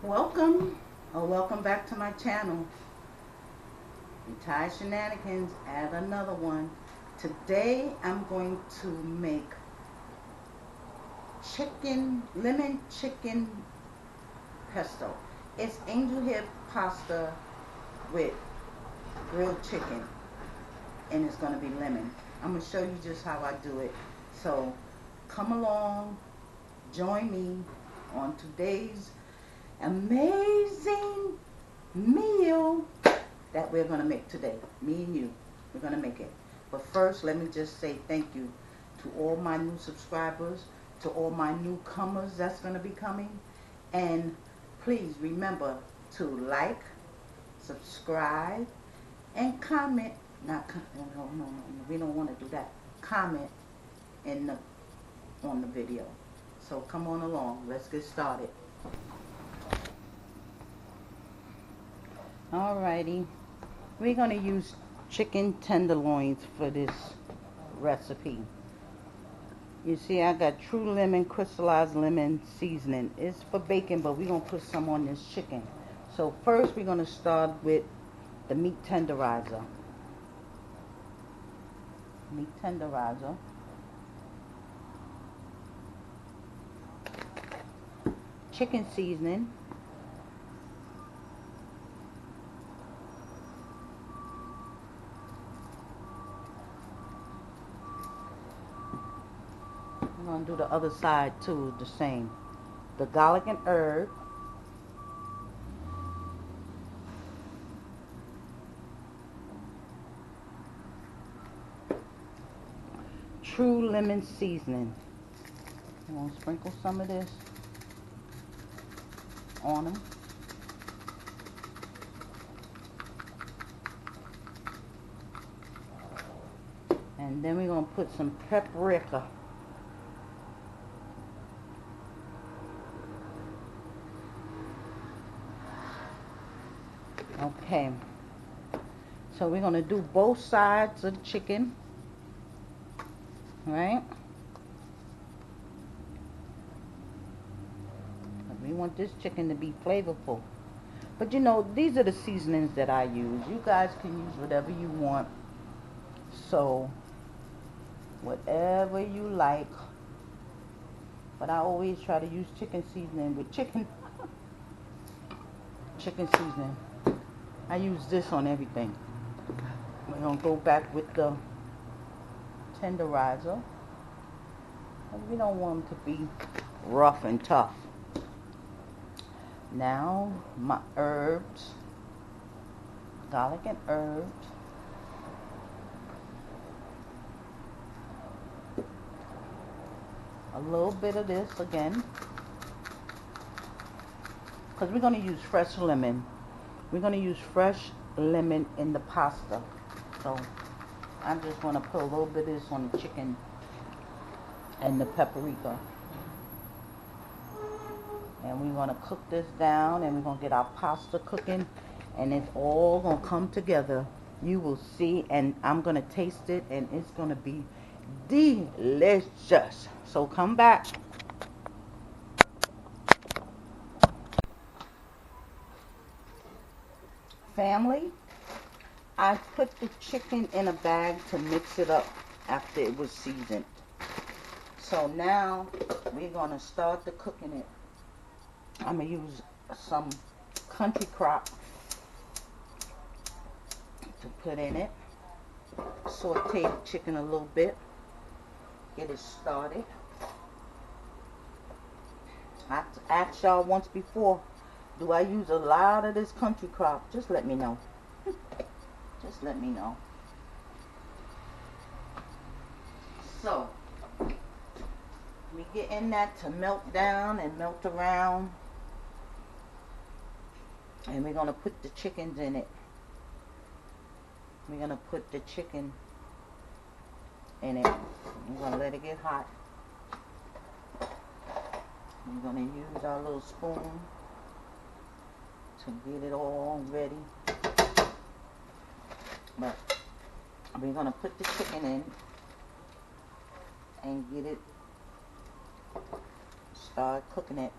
Welcome or welcome back to my channel. Retired Shenanigans, add another one. Today I'm going to make lemon chicken pesto. It's angel hair pasta with grilled chicken, and it's going to be lemon. I'm going to show you just how I do it. So come along, join me on today's amazing meal that we're going to make today. Me and you, we're going to make it. But first, let me just say thank you to all my new subscribers, to all my newcomers that's going to be coming. And please remember to like, subscribe, and comment. No, we don't want to do that. Comment on the video. So come on along. Let's get started. Alrighty, we're going to use chicken tenderloins for this recipe. You see, I got true lemon, crystallized lemon seasoning. It's for bacon, but we're going to put some on this chicken. So first we're going to start with the meat tenderizer. Chicken seasoning. I'm going to do the other side too, the same. The garlic and herb. True lemon seasoning. I'm going to sprinkle some of this on them. And then we're going to put some paprika. Okay, so we're going to do both sides of the chicken, right? We want this chicken to be flavorful. But you know, these are the seasonings that I use. You guys can use whatever you want. So, whatever you like. But I always try to use chicken seasoning with chicken seasoning. I use this on everything. We're going to go back with the tenderizer. We don't want them to be rough and tough. Now, my herbs. Garlic and herbs. A little bit of this again. Because we're going to use fresh lemon. We're going to use fresh lemon in the pasta. So I'm just going to put a little bit of this on the chicken and the paprika. And we're going to cook this down, and we're going to get our pasta cooking, and it's all going to come together. You will see, and I'm going to taste it, and it's going to be delicious. So come back. Family, I put the chicken in a bag to mix it up after it was seasoned. So now we're going to start the cooking it. I'm going to use some country crock to put in it. Saute the chicken a little bit. Get it started. I asked y'all once before, do I use a lot of this country crock? Just let me know. Just let me know. So, we getting that to melt down and melt around. And we're going to put the chickens in it. We're going to put the chicken in it. We're going to let it get hot. We're going to use our little spoon to get it all ready. But we're going to put the chicken in and get it, start cooking it.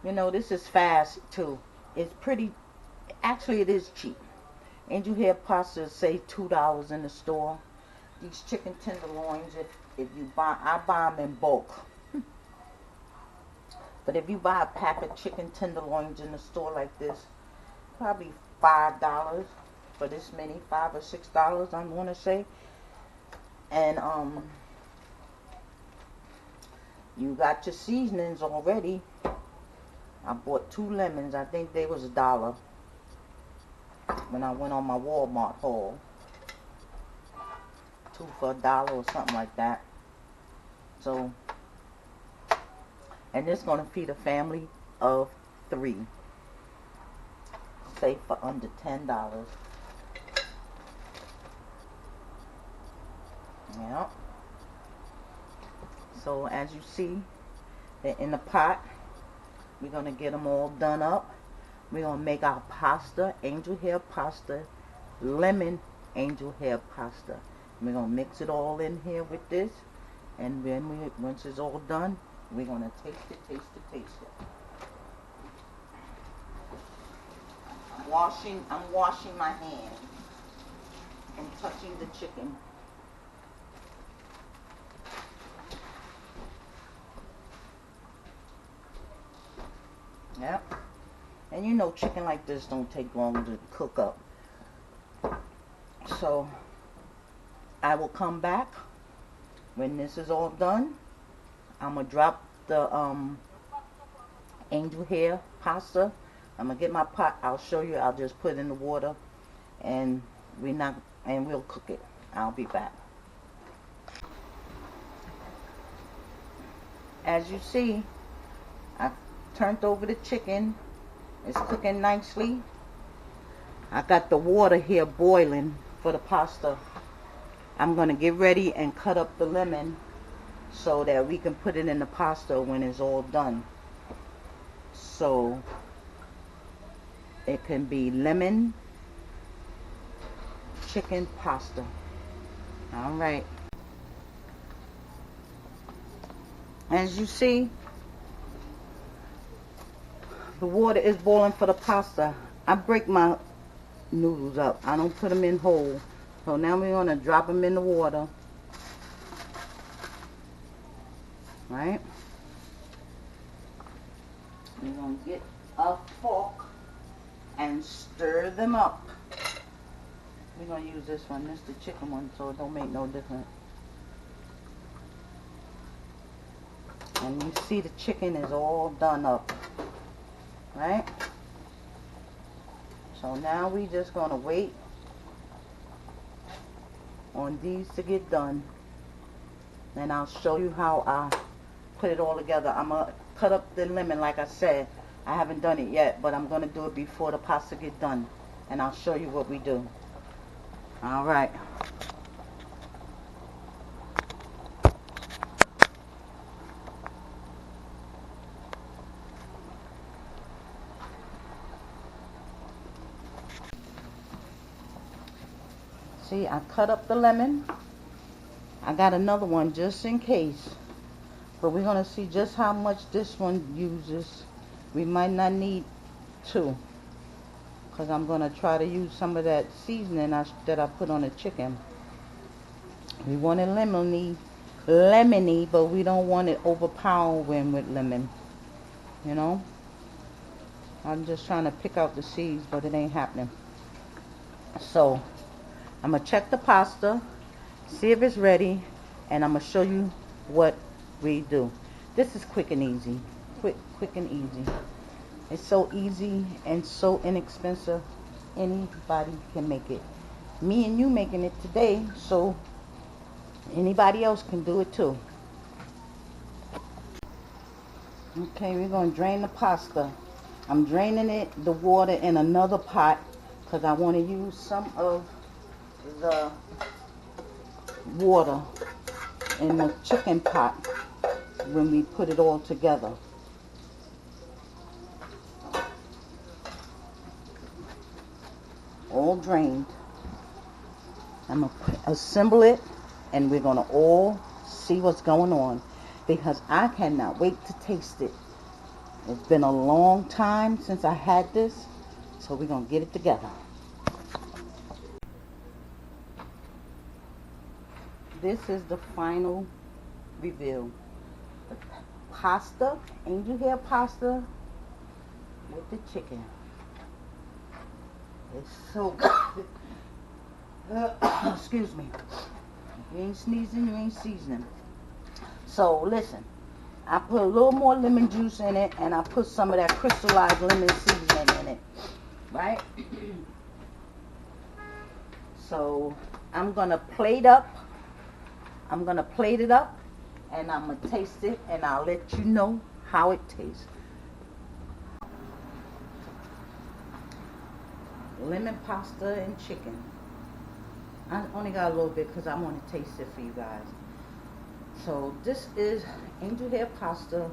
You know, this is fast too. It's pretty, actually it is cheap. Angel hair pasta say $2 in the store. These chicken tenderloins, if you buy, I buy them in bulk. But if you buy a pack of chicken tenderloins in the store like this, probably $5 for this many, $5 or $6, I'm gonna say. And you got your seasonings already. I bought 2 lemons. I think they was $1 when I went on my Walmart haul. 2 for $1 or something like that. So, and this gonna feed a family of 3. Say for under $10. Yeah. So as you see, they're in the pot. We're going to get them all done up. We're going to make our pasta, angel hair pasta, lemon angel hair pasta. We're going to mix it all in here with this. And then once it's all done, we're going to taste it, taste it, taste it. I'm washing my hands and touching the chicken. Yep. And you know chicken like this don't take long to cook up. So I will come back when this is all done. I'm going to drop the angel hair pasta. I'm going to get my pot. I'll show you. I'll just put it in the water and we'll cook it. I'll be back. As you see, I turned over the chicken. It's cooking nicely. I got the water here boiling for the pasta. I'm going to get ready and cut up the lemon so that we can put it in the pasta when it's all done. So it can be lemon chicken pasta. Alright. As you see, the water is boiling for the pasta. I break my noodles up. I don't put them in whole. So now we're going to drop them in the water. Right? We're going to get a fork and stir them up. We're going to use this one. This is the chicken one, so it don't make no difference. And you see the chicken is all done up. Right? So now we just going to wait on these to get done. Then I'll show you how I put it all together. I'm going to cut up the lemon like I said. I haven't done it yet, but I'm going to do it before the pasta get done. And I'll show you what we do. Alright. See, I cut up the lemon. I got another one just in case. But we're going to see just how much this one uses. We might not need 2. Because I'm going to try to use some of that seasoning that I put on the chicken. We want it lemony, but we don't want it overpowering with lemon. You know? I'm just trying to pick out the seeds, but it ain't happening. So I'm going to check the pasta, see if it's ready, and I'm going to show you what we do. This is quick and easy. Quick and easy. It's so easy and so inexpensive. Anybody can make it. Me and you making it today, so anybody else can do it too. Okay, we're going to drain the pasta. I'm draining the water in another pot because I want to use some of the water in the chicken pot when we put it all together. All drained. I'm going to assemble it and we're going to all see what's going on because I cannot wait to taste it. It's been a long time since I had this, so we're going to get it together. This is the final reveal. The pasta, angel hair pasta with the chicken. It's so good. Excuse me. If you ain't sneezing, you ain't seasoning. So listen, I put a little more lemon juice in it, and I put some of that crystallized lemon seasoning in it, right? So I'm gonna plate up. I'm gonna plate it up, and I'm gonna taste it, and I'll let you know how it tastes. Lemon pasta and chicken. I only got a little bit because I want to taste it for you guys. So this is angel hair pasta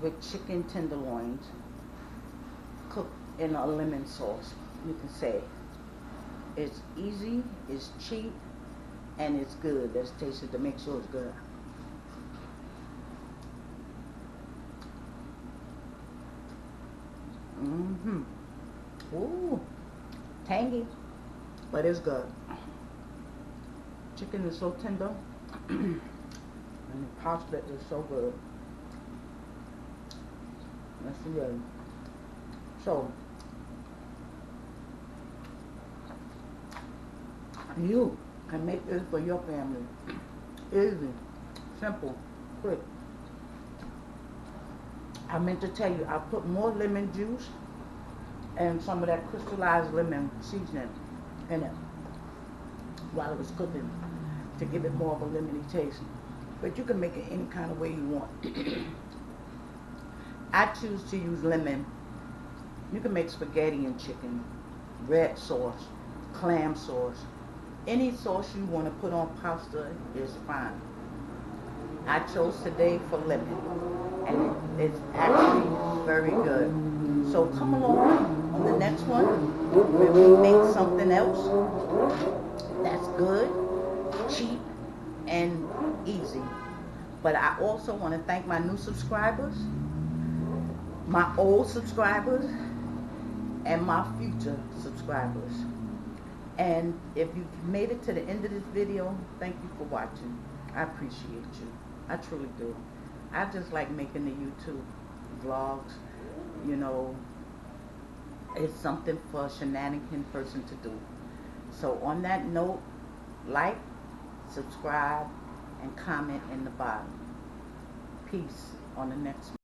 with chicken tenderloins cooked in a lemon sauce. You can say it's easy, it's cheap, and it's good. Let's taste it to make sure it's good. Ooh, tangy, but it's good. Chicken is so tender, and the pasta is so good. Let's see it. So, you can make this for your family. Easy, simple, quick. I meant to tell you, I put more lemon juice and some of that crystallized lemon seasoning in it while it was cooking to give it more of a lemony taste. But you can make it any kind of way you want. I choose to use lemon. You can make spaghetti and chicken, red sauce, clam sauce. Any sauce you want to put on pasta is fine. I chose today for lemon, and it's actually very good. So come along on the next one where we make something else that's good, cheap, and easy. But I also want to thank my new subscribers, my old subscribers, and my future subscribers. And if you've made it to the end of this video, thank you for watching. I appreciate you. I truly do. I just like making the YouTube vlogs. You know, it's something for a shenanigan person to do. So on that note, like, subscribe, and comment in the bottom. Peace on the next one.